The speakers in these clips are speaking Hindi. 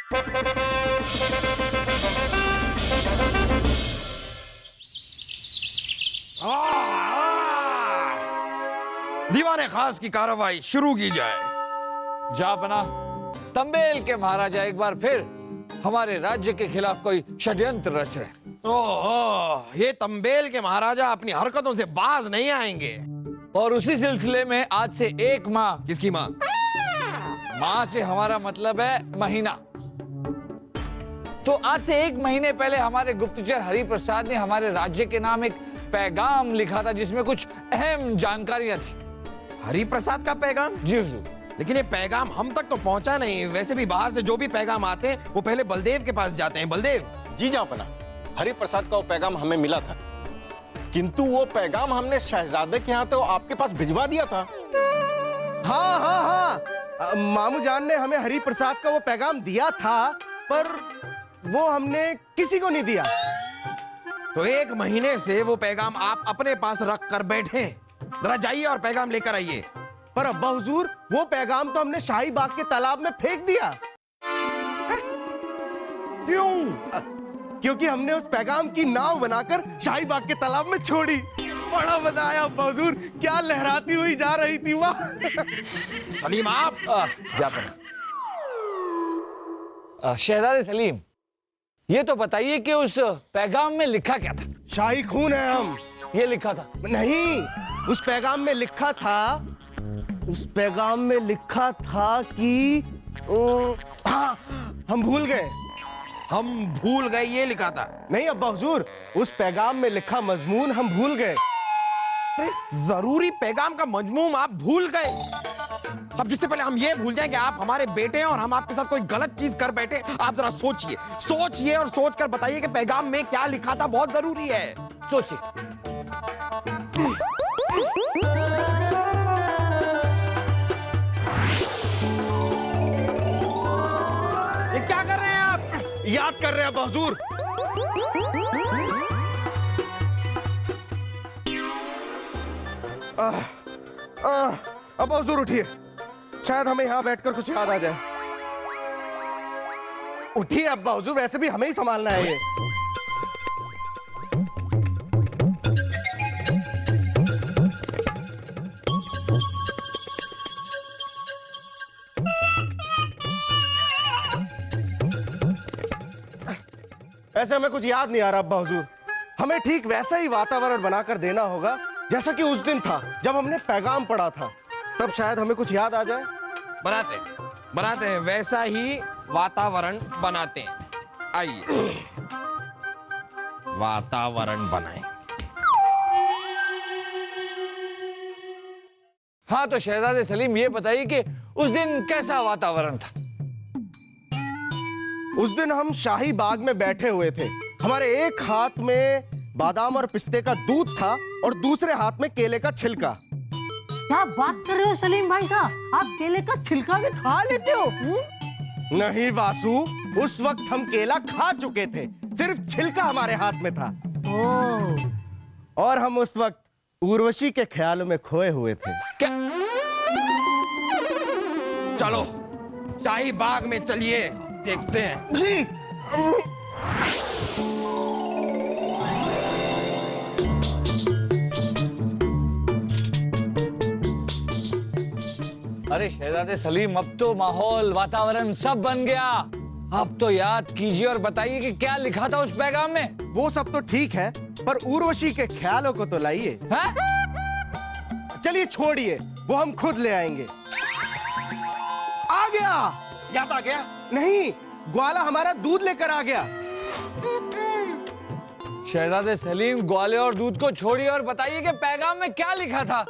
दीवाने खास की कार्रवाई शुरू की जाए। जापना, तंबेल के महाराजा एक बार फिर हमारे राज्य के खिलाफ कोई षड्यंत्र रच रहे। ओह, ये तंबेल के महाराजा अपनी हरकतों से बाज नहीं आएंगे। और उसी सिलसिले में आज से 1 माह। किसकी माँ? माह से हमारा मतलब है महीना। तो आज से 1 महीने पहले हमारे गुप्तचर हरि प्रसाद ने हमारे राज्य के नाम एक पैगाम लिखा था जिसमें कुछ अहम जानकारियां थी। हरि प्रसाद का पैगाम? जी हुजूर। लेकिन ये पैगाम हम तक तो पहुंचा नहीं। वैसे भी बाहर से जो भी पैगाम आते हैं वो पहले बलदेव के पास जाते हैं। बलदेव जी जापना, हरि प्रसाद का वो पैगाम हमें मिला था, किंतु वो पैगाम हमने शहजादे के यहाँ तो आपके पास भिजवा दिया था। हाँ हाँ हाँ, मामू जान ने हमें हरि प्रसाद का वो पैगाम दिया था, पर वो हमने किसी को नहीं दिया। तो 1 महीने से वो पैगाम आप अपने पास रख कर बैठे। जरा जाइए और पैगाम लेकर आइए। पर अब्बा हुजूर, वो पैगाम तो हमने शाही बाग के तालाब में फेंक दिया। क्यों? क्योंकि हमने उस पैगाम की नाव बनाकर शाही बाग के तालाब में छोड़ी। बड़ा मजा आया अब्बा हुजूर, क्या लहराती हुई जा रही थी वहां। सलीम आप जापना, शहजादे सलीम, ये तो बताइए कि उस पैगाम में लिखा क्या था? शाही खून है हम। ये लिखा था? नहीं, उस पैगाम में लिखा था, उस पैगाम में लिखा था कि हाँ, हम भूल गए। हम भूल गए ये लिखा था? नहीं अब्बा हुजूर, उस पैगाम में लिखा मजमून हम भूल गए। अरे जरूरी पैगाम का मजमून आप भूल गए? अब जिससे पहले हम ये भूल जाएं कि आप हमारे बेटे हैं और हम आपके साथ कोई गलत चीज कर बैठे, आप जरा सोचिए, सोचिए और सोच कर बताइए कि पैगाम में क्या लिखा था। बहुत जरूरी है, सोचिए। ये क्या कर रहे हैं आप? याद कर रहे हैं अब्बा हुजूर। अब्बा हुजूर उठिए, शायद हमें यहाँ बैठकर कुछ याद आ जाए। उठिए अब्बा हुजूर, वैसे भी हमें ही संभालना है ये। ऐसे हमें कुछ याद नहीं आ रहा अब्बा हुजूर। हमें ठीक वैसा ही वातावरण बनाकर देना होगा जैसा कि उस दिन था जब हमने पैगाम पढ़ा था, तब शायद हमें कुछ याद आ जाए। बनाते हैं वैसा ही वातावरण बनाते हैं। आइए वातावरण बनाएं। हाँ, तो शहजादे सलीम ये बताइए कि उस दिन कैसा वातावरण था? उस दिन हम शाही बाग में बैठे हुए थे। हमारे एक हाथ में बादाम और पिस्ते का दूध था और दूसरे हाथ में केले का छिलका। क्या बात कर रहे हो सलीम भाई साहब, आप केले का छिलका भी खा लेते हो? नहीं वासु, उस वक्त हम केला खा चुके थे, सिर्फ छिलका हमारे हाथ में था। और हम उस वक्त उर्वशी के ख्यालों में खोए हुए थे। क्या? चलो शाही बाग में चलिए, देखते हैं। जी। अरे शहजादे सलीम, अब तो माहौल, वातावरण सब बन गया। अब तो याद कीजिए और बताइए कि क्या लिखा था उस पैगाम में। वो सब तो ठीक है, पर उर्वशी के ख्यालों को तो लाइए। चलिए छोड़िए, वो हम खुद ले आएंगे। आ गया, याद आ गया। नहीं, ग्वाला हमारा दूध लेकर आ गया। शहजादे सलीम, ग्वाले और दूध को छोड़िए और बताइए कि पैगाम में क्या लिखा था।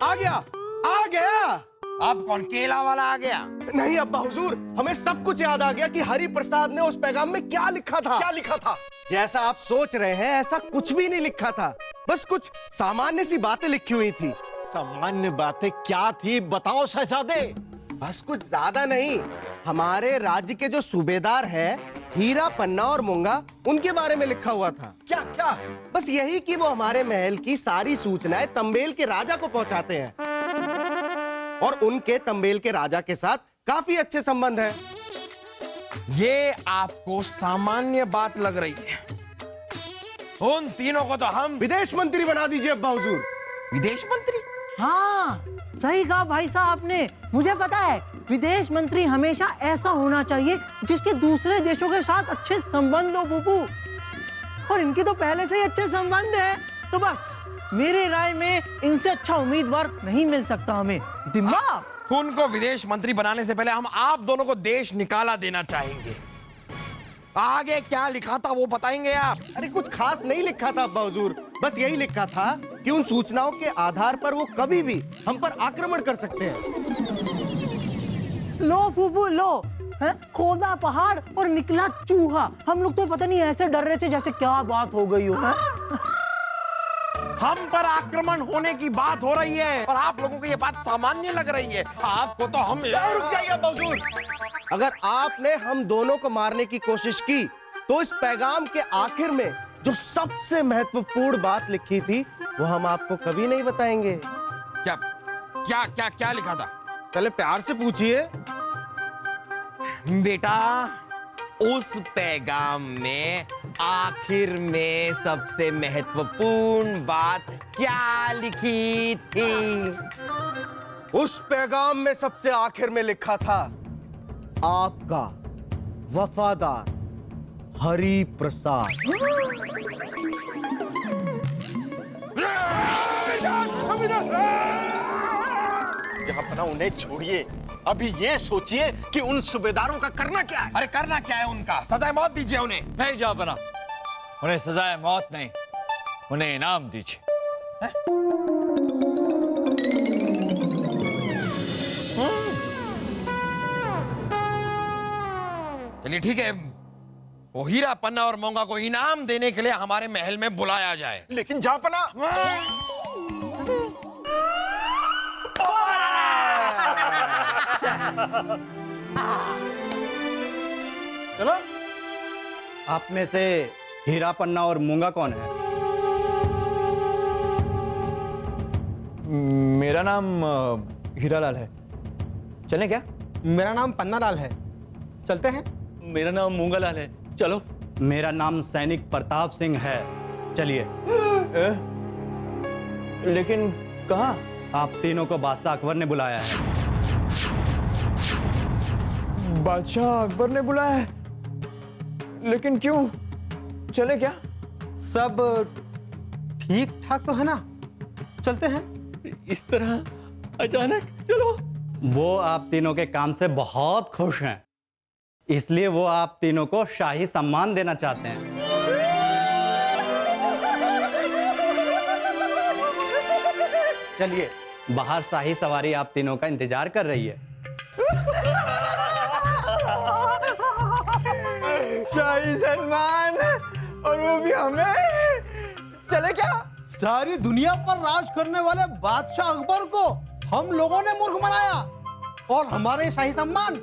आ गया, आ गया। अब कौन? केला वाला आ गया? नहीं अब्बा हुजूर, हमें सब कुछ याद आ गया कि हरि प्रसाद ने उस पैगाम में क्या लिखा था। क्या लिखा था? जैसा आप सोच रहे हैं ऐसा कुछ भी नहीं लिखा था, बस कुछ सामान्य सी बातें लिखी हुई थी। सामान्य बातें क्या थी, बताओ शहजादे। बस कुछ ज्यादा नहीं, हमारे राज्य के जो सूबेदार हैं, हीरा, पन्ना और मूंगा, उनके बारे में लिखा हुआ था। क्या क्या? बस यही कि वो हमारे महल की सारी सूचनाएं तंबेल के राजा को पहुंचाते हैं और उनके तंबेल के राजा के साथ काफी अच्छे संबंध हैं। ये आपको सामान्य बात लग रही है। उन तीनों को तो हम विदेश मंत्री बना दीजिए अब्बा हुजूर। विदेश मंत्री। हाँ, सही कहा भाई साहब आपने। मुझे पता है, विदेश मंत्री हमेशा ऐसा होना चाहिए जिसके दूसरे देशों के साथ अच्छे संबंध हो बुबू। और इनके तो पहले से ही अच्छे संबंध हैं, तो बस मेरी राय में इनसे अच्छा उम्मीदवार नहीं मिल सकता हमें। दिमाग। उनको विदेश मंत्री बनाने से पहले हम आप दोनों को देश निकाला देना चाहेंगे। आगे क्या लिखा था वो बताएंगे आप? अरे कुछ खास नहीं लिखा था अब्बा हुजूर, बस यही लिखा था कि उन सूचनाओं के आधार पर वो कभी भी हम पर आक्रमण कर सकते हैं। लो बुबू लो, है? खोदा पहाड़ और निकला चूहा। हम लोग तो पता नहीं ऐसे डर रहे थे जैसे क्या बात हो गई हो। है? हम पर आक्रमण होने की बात हो रही है और आप लोगों को ये बात सामान्य लग रही है। आपको तो हम रुक जाइए अब्बा हुजूर। अगर आपने हम दोनों को मारने की कोशिश की तो इस पैगाम के आखिर में जो सबसे महत्वपूर्ण बात लिखी थी वो हम आपको कभी नहीं बताएंगे। क्या क्या क्या क्या लिखा था? पहले प्यार से पूछिए। बेटा, उस पैगाम में आखिर में सबसे महत्वपूर्ण बात क्या लिखी थी? उस पैगाम में सबसे आखिर में लिखा था, आपका वफादार हरि प्रसाद। जहापना उन्हें छोड़िए, अभी ये सोचिए कि उन सूबेदारों का करना क्या है। अरे करना क्या है उनका? सजाए मौत दीजिए उन्हें। नहीं जहापना, उन्हें सजाए मौत नहीं, उन्हें इनाम दीजिए। चलिए ठीक है, वो हीरा पन्ना और मोंगा को इनाम देने के लिए हमारे महल में बुलाया जाए। लेकिन जहापना, चलो। आप में से हीरा पन्ना और मूंगा कौन है? मेरा नाम हीरालाल है, चलें क्या? मेरा नाम पन्नालाल है, चलते हैं? मेरा नाम मूंगालाल है, चलो। मेरा नाम सैनिक प्रताप सिंह है, चलिए। लेकिन कहाँ? आप तीनों को बादशाह अकबर ने बुलाया है। बादशाह अकबर ने बुलाया है, लेकिन क्यों? चले क्या? सब ठीक ठाक तो है ना? चलते हैं। इस तरह अचानक? चलो। वो आप तीनों के काम से बहुत खुश हैं, इसलिए वो आप तीनों को शाही सम्मान देना चाहते हैं। चलिए, बाहर शाही सवारी आप तीनों का इंतजार कर रही है। शाही सम्मान, और वो भी हमें? चले क्या? सारी दुनिया पर राज करने वाले बादशाह अकबर को हम लोगों ने मूर्ख बनाया और हमारे शाही सम्मान।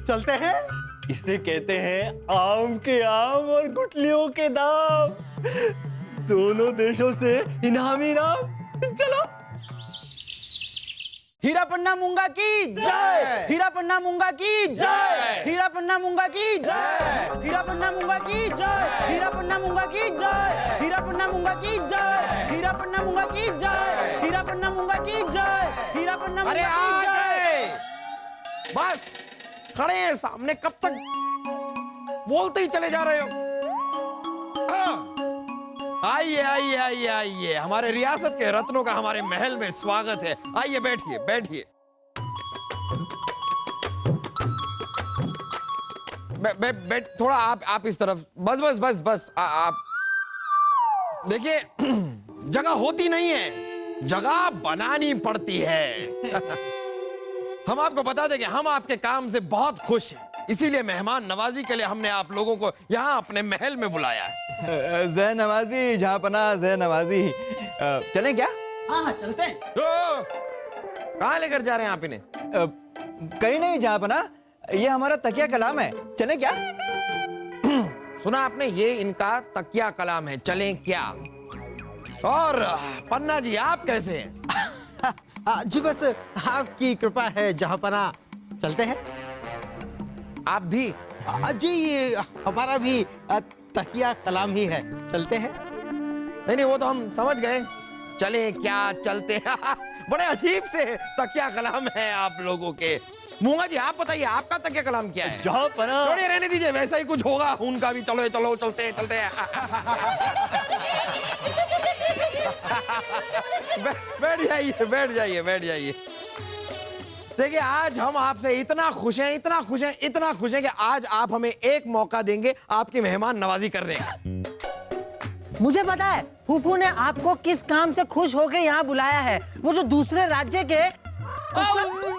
चलते हैं। इसे कहते हैं आम के आम और गुठलियों के दाम। दोनों देशों से इनाम ही इनाम। चलो। हीरा पन्ना मूंगा की जय। हीरा पन्ना मूंगा की जय। हीरा पन्ना मूंगा की जय। हीरा पन्ना मूंगा की जय। हीरा पन्ना मूंगा की जय। हीरा पन्ना मूंगा की जय। हीरा पन्ना मूंगा की जय। हीरा पन्ना मूंगा की जय। हीरा पन्ना अरे मूंगा आ की जय। गए, बस खड़े हैं सामने, कब तक बोलते ही चले जा रहे हो? आइए आइए आइए आइए, हमारे रियासत के रत्नों का हमारे महल में स्वागत है। आइए बैठिए बैठिए। बैठ थोड़ा आप इस तरफ, बस बस बस बस आप देखिए, जगह होती नहीं है, जगह बनानी पड़ती है। हम आपको बता दें कि हम आपके काम से बहुत खुश हैं, इसीलिए मेहमान नवाजी के लिए हमने आप लोगों को यहाँ अपने महल में बुलाया है। जय नवाजी, जहापना जय नवाजी। चले क्या? हाँ चलते हैं। कहाँ लेकर जा रहे हैं आप इन्हें? कहीं नहीं जहापना, ये हमारा तकिया कलाम है, चले क्या? सुना आपने, ये इनका तकिया कलाम है, चलें क्या? और पन्ना जी आप कैसे हैं? जी बस आपकी कृपा है जहापना, चलते हैं। आप भी? जी ये हमारा भी तकिया कलाम ही है, चलते हैं। नहीं नहीं, वो तो हम समझ गए। चले क्या चलते हैं। बड़े अजीब से तकिया कलाम है आप लोगों के। मूंगा जी आप बताइए, आपका तकिया कलाम क्या है? जहाँ पना। छोड़िए, रहने दीजिए, वैसा ही कुछ होगा उनका भी। चलो चलो चलते चलते हैं। बैठ जाइए बैठ जाइए बैठ जाइए। देखिए आज हम आपसे इतना खुश हैं, इतना खुश हैं, इतना खुश हैं कि आज आप हमें एक मौका देंगे आपकी मेहमान नवाजी करने का। मुझे पता है फूफू ने आपको किस काम से खुश होकर यहाँ बुलाया है। वो जो दूसरे राज्य के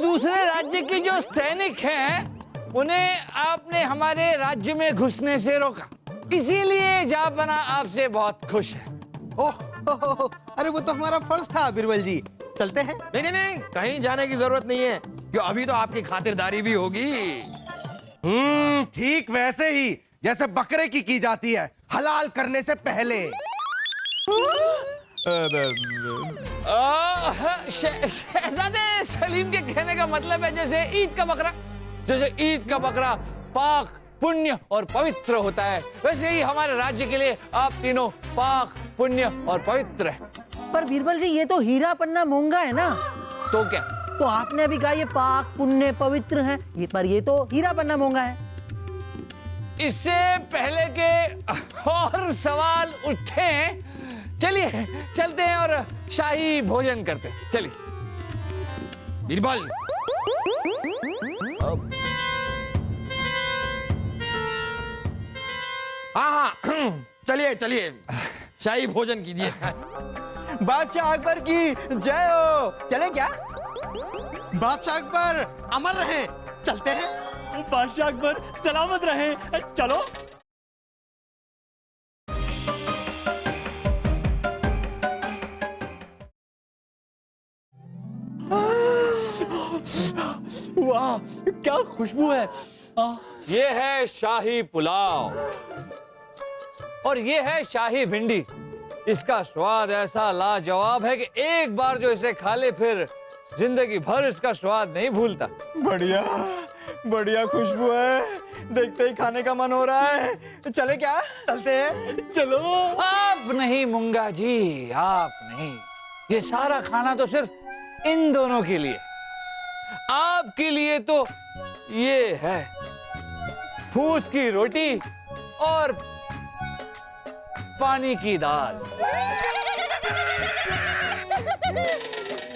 दूसरे राज्य के जो सैनिक हैं उन्हें आपने हमारे राज्य में घुसने से रोका, इसीलिए जापाना आपसे बहुत खुश है। ओह, अरे वो तो हमारा फर्ज था बिरबल जी, चलते हैं। नहीं नहीं नहीं, कहीं जाने की जरूरत नहीं है, क्यों अभी तो आपकी खातिरदारी भी होगी। ठीक वैसे ही जैसे बकरे की जाती है हलाल करने से पहले। शहजादे सलीम के कहने का मतलब है जैसे ईद का बकरा, जैसे ईद का बकरा पाक, पुण्य और पवित्र होता है, वैसे ही हमारे राज्य के लिए आप तीनों पाक, पुण्य और पवित्र है। पर बीरबल जी ये तो हीरा पन्ना मूंगा है ना। तो क्या? तो आपने अभी कहा ये पाक, पुण्य, पवित्र है, ये पर ये तो हीरा पन्ना मूंगा है। इससे पहले के और सवाल उठे, चलिए चलते हैं और शाही भोजन करते हैं। चलिए बीरबल, हाँ चलिए चलिए शाही भोजन कीजिए। बादशाह अकबर की जय हो। चले क्या? बादशाह अकबर अमर रहे, चलते हैं। बादशाह अकबर सलामत रहे, चलो। वाह क्या खुशबू है। ये है शाही पुलाव और ये है शाही भिंडी। इसका स्वाद ऐसा लाजवाब है कि एक बार जो इसे खा ले फिर जिंदगी भर इसका स्वाद नहीं भूलता। बढ़िया बढ़िया खुशबू है, देखते ही खाने का मन हो रहा है। चले क्या? चलते हैं। चलो। आप नहीं मूंगा जी, आप नहीं। ये सारा खाना तो सिर्फ इन दोनों के लिए, आपके लिए तो ये है फूस की रोटी और पानी की दाल।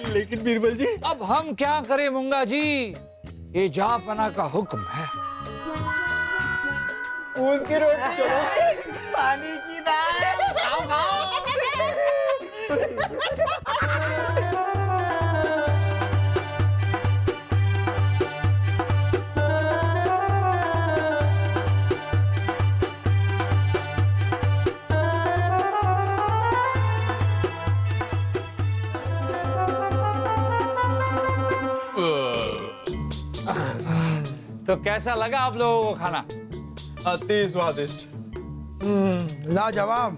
लेकिन बीरबल जी, अब हम क्या करें मूंगा जी, ये जापाना का हुक्म है। उसकी रोटी चलो, पानी की दाल खाओ खाओ। तो कैसा लगा आप लोगों को खाना? अति स्वादिष्ट। लाजवाब।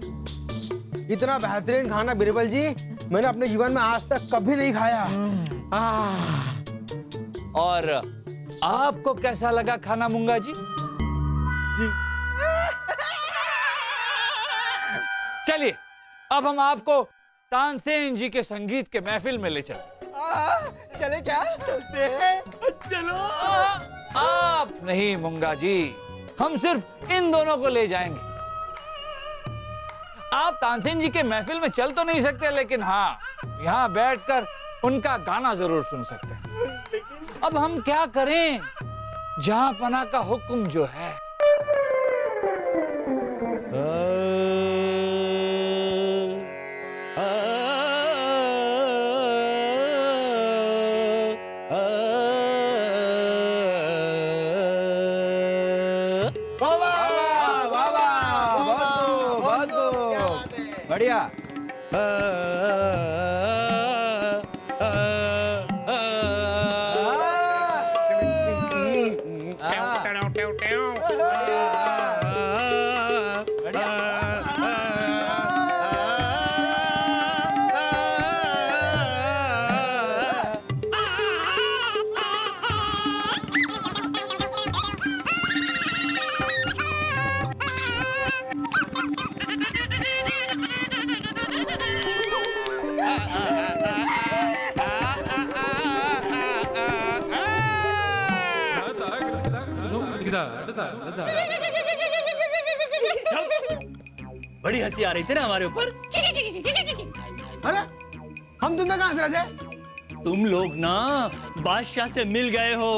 इतना बेहतरीन खाना बिरबल जी मैंने अपने जीवन में आज तक कभी नहीं खाया। और आपको कैसा लगा खाना मूंगा जी? चलिए अब हम आपको तानसेन जी के संगीत के महफिल में ले चलते। चले क्या? चलते हैं। चलो। आप नहीं मूंगा जी, हम सिर्फ इन दोनों को ले जाएंगे। आप तानसेन जी के महफिल में चल तो नहीं सकते, लेकिन हाँ यहाँ बैठकर उनका गाना जरूर सुन सकते हैं। अब हम क्या करें, जहांपना का हुक्म जो है। बढ़िया। बड़ी हंसी आ रही थी ना हमारे ऊपर। अरे हम तुम्हें कहां से रहे थे? तुम लोग ना बादशाह से मिल गए हो।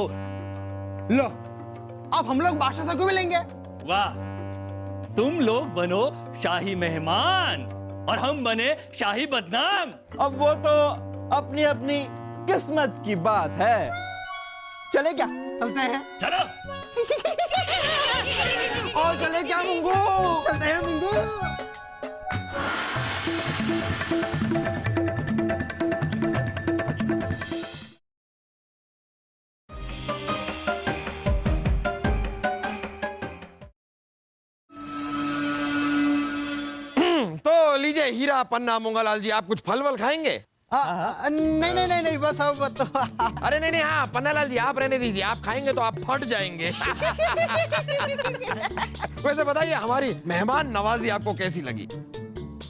लो अब हम लोग बादशाह से क्यों मिलेंगे? वाह, तुम लोग बनो शाही मेहमान और हम बने शाही बदनाम। अब वो तो अपनी अपनी किस्मत की बात है। चले क्या? चलते हैं। चलो। और चले क्या मुंगू? चलते हैं मुंगू। तो लीजिए हीरा पन्ना मूंगालाल जी, आप कुछ फल वल खाएंगे? नहीं नहीं नहीं नहीं, बस अब तो अरे नहीं नहीं, हाँ पन्नालाल जी आप रहने दीजिए, आप खाएंगे तो आप फट जाएंगे। वैसे बताइए हमारी मेहमान नवाजी आपको कैसी लगी?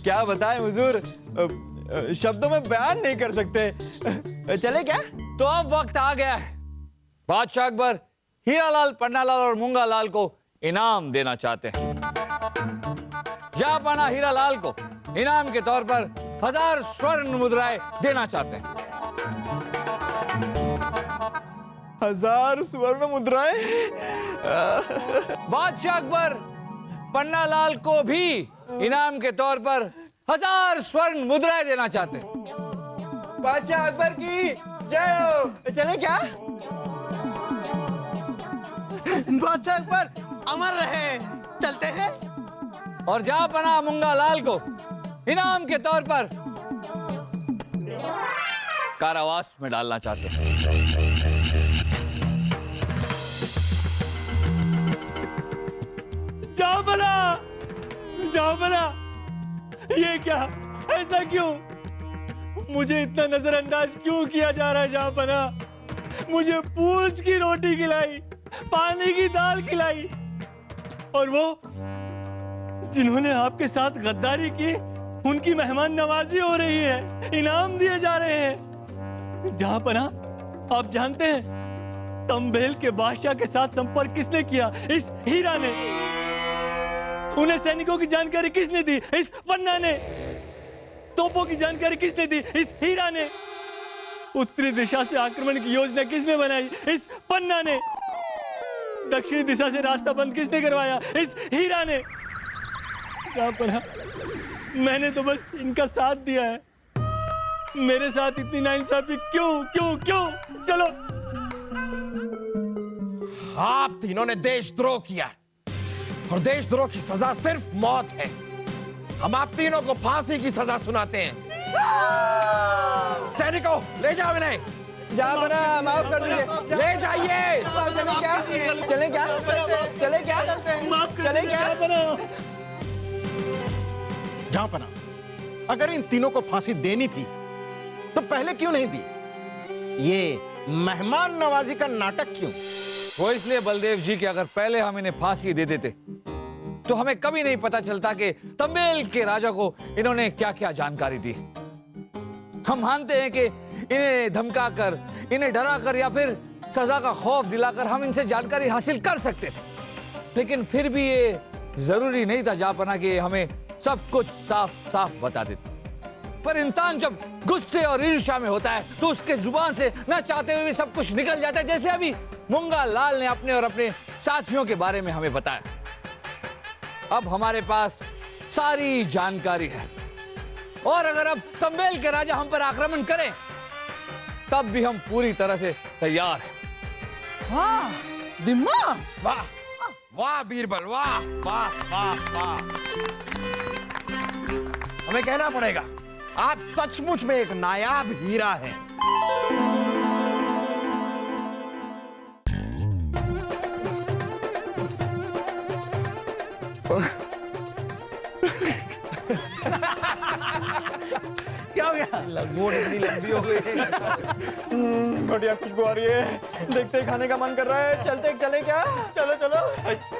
क्या बताएं हुजूर, शब्दों में बयान नहीं कर सकते। चले क्या? तो अब वक्त आ गया है, बादशाह अकबर हीरालाल, पन्नालाल और मूंगालाल को इनाम देना चाहते हैं। जहांपना हीरालाल को इनाम के तौर पर 1000 स्वर्ण मुद्राएं देना चाहते हैं। 1000 स्वर्ण मुद्राएं? बादशाह अकबर पन्नालाल को भी इनाम के तौर पर 1000 स्वर्ण मुद्राएं देना चाहते हैं। बादशाह अकबर की जय हो। चले क्या? बादशाह अकबर अमर रहे। चलते हैं। और जहांपना मूंगालाल को इनाम के तौर पर कारावास में डालना चाहते हैं। जाओ बना, ये क्या, ऐसा क्यों? मुझे इतना नजरअंदाज क्यों किया जा रहा है? जहां बना, मुझे पूछ की रोटी खिलाई, पानी की दाल खिलाई, और वो जिन्होंने आपके साथ गद्दारी की उनकी मेहमान नवाजी हो रही है, इनाम दिए जा रहे हैं। जहां पना, आप जानते हैं तंबेल के बादशाह के साथ संपर्क किसने किया? इस हीरा ने। उन्हें सैनिकों की जानकारी किसने दी? इस पन्ना ने। तोपों की जानकारी किसने दी? इस हीरा ने। उत्तरी दिशा से आक्रमण की योजना किसने बनाई? इस पन्ना ने। दक्षिणी दिशा से रास्ता बंद किसने करवाया? इस हीरा ने। जहां पना, मैंने तो बस इनका साथ दिया है। मेरे साथ इतनी नाइंसाफी क्यों क्यों क्यों? चलो। आप तीनों ने देशद्रोह किया और देशद्रोह की सजा सिर्फ मौत है। हम आप तीनों को फांसी की सजा सुनाते हैं। सैनिकों ले जाओ इन्हें। जहां बना माफ कर दीजिए। ले जाइए। चले क्या? चले क्या? चले क्या? चले क्या? जहांपना, अगर इन तीनों को फांसी देनी थी तो पहले क्यों नहीं दी? ये मेहमान नवाजी का नाटक क्यों? वो इसलिए बलदेव जी कि अगर पहले हम इन्हें फांसी दे देते तो हमें कभी नहीं पता चलता कि तंबेल के राजा को इन्होंने क्या क्या जानकारी दी। हम मानते हैं कि इन्हें धमकाकर, इन्हें डराकर या फिर सजा का खौफ दिलाकर हम इनसे जानकारी हासिल कर सकते थे, लेकिन फिर भी ये जरूरी नहीं था जहांपना कि हमें सब कुछ साफ साफ बता देते। पर इंसान जब गुस्से और ईर्ष्या में होता है तो उसके जुबान से न चाहते हुए भी सब कुछ निकल जाता है, जैसे अभी मूंगालाल ने अपने और अपने साथियों के बारे में हमें बताया। अब हमारे पास सारी जानकारी है और अगर अब तंबेल के राजा हम पर आक्रमण करें तब भी हम पूरी तरह से तैयार हैं। वाह दिमाग, वाह वाह बीरबल, वाह वाह वाह वाह। हमें कहना पड़ेगा आप सचमुच में एक नायाब हीरा हैं। क्या हो गया? लगभग इतनी लंबी हो गई। बढ़िया खुशबू आ रही है, देखते ही खाने का मन कर रहा है। चलते चले क्या? चलो चलो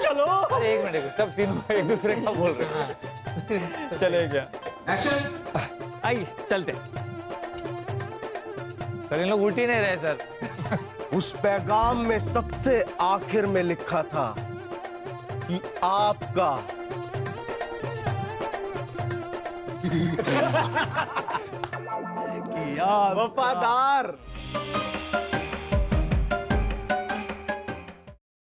चलो। अरे एक मिनट, सब तीनों एक दूसरे का बोल रहे हैं। चले क्या? आइए चलते। सर इन लोग उल्टी नहीं रहे सर। उस पैगाम में सबसे आखिर में लिखा था कि आपका वफादार